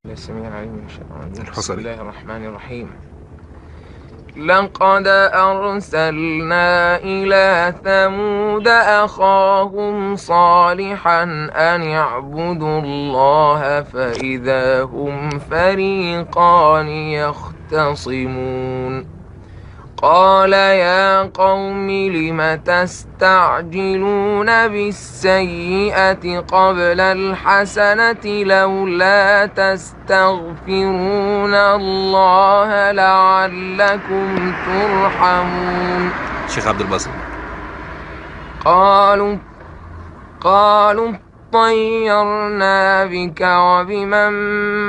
السميع العليم من الشيطان الرجيم. بسم الحصري. الله الرحمن الرحيم. لقد أرسلنا إلى ثمود أخاهم صالحا أن اعبدوا الله فإذا هم فريقان يختصمون. قال يا قوم لم تستعجلون بالسيئة قبل الحسنة لولا تستغفرون الله لعلكم ترحمون. الشيخ عبد الباسط. قالوا طيرنا بك وبمن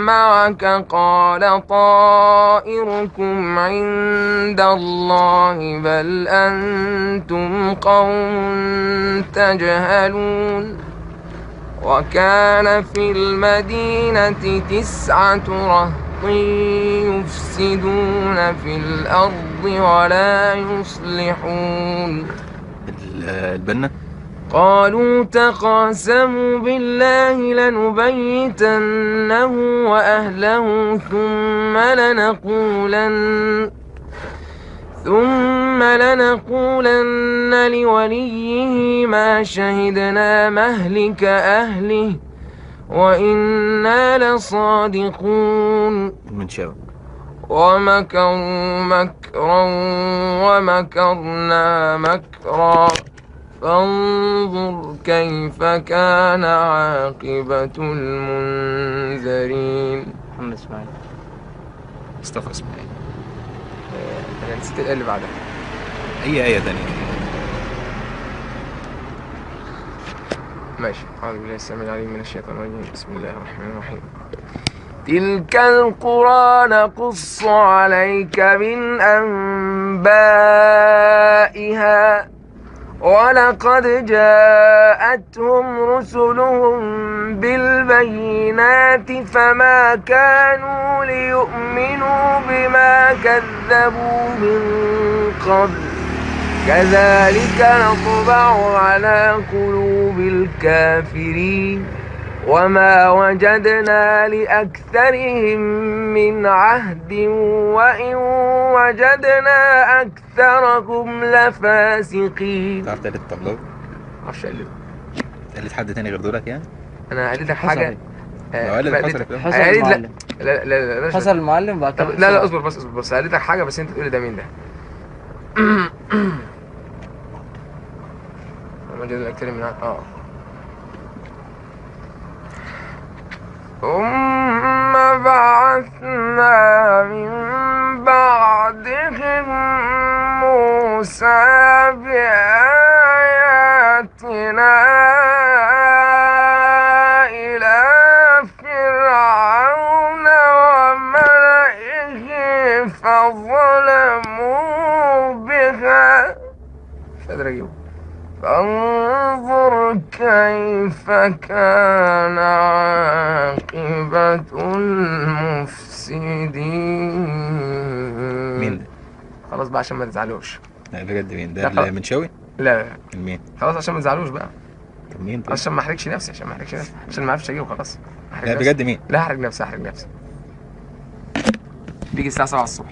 معك قال طائركم عند الله بل أنتم قوم تجهلون. وكان في المدينة 9 رهط يفسدون في الأرض ولا يصلحون. البنا. قالوا تقاسموا بالله لنبيتنه وأهله ثم لنقولن لوليه ما شهدنا مهلك أهله وإنا لصادقون. المنشاوي. ومكروا مكرا ومكرنا مكرا فانظر كيف كان عاقبة المنذرين. محمد اسماعيل. مصطفى اسماعيل. أنا نسيت الآية اللي بعدها. أي آية تانية؟ ماشي. أعوذ بالله السميع العليم من الشيطان الرجيم. بسم الله الرحمن الرحيم. تلك القرى نقص عليك من أنبائها ولقد جاءتهم رسلهم بالبينات فما كانوا ليؤمنوا بما كذبوا من قبل كذلك نطبع على قلوب الكافرين وما وجدنا لأكثرهم من عهد وإن وجدنا أكثرهم لفاسقين. تعرف تقلد الطبلاوي؟ معرفش أقلده. تقلد حد تاني غير دولك يعني؟ أنا قلدك حاجة. لو قلد حصري كده. حصل المعلم. لا حصل المعلم بعد كده. لا اصبر بس قلدك حاجة بس أنت تقولي ده مين ده. وجدنا أكثر من ثم بعثنا من بعدهم موسى بآياتنا إلى فرعون وملئه فظلموا بها فانظر كيف كان عاقبة المفسدين. مين ده؟ خلاص بقى عشان ما تزعلوش. لا بجد مين ده؟ المنشاوي؟ لا مين؟ خلاص عشان ما تزعلوش بقى. طب مين طيب؟ عشان ما احرجش نفسي عشان ما اعرفش اجيبه خلاص. لا بجد مين؟ لا احرج نفسي. بيجي الساعة 7 الصبح.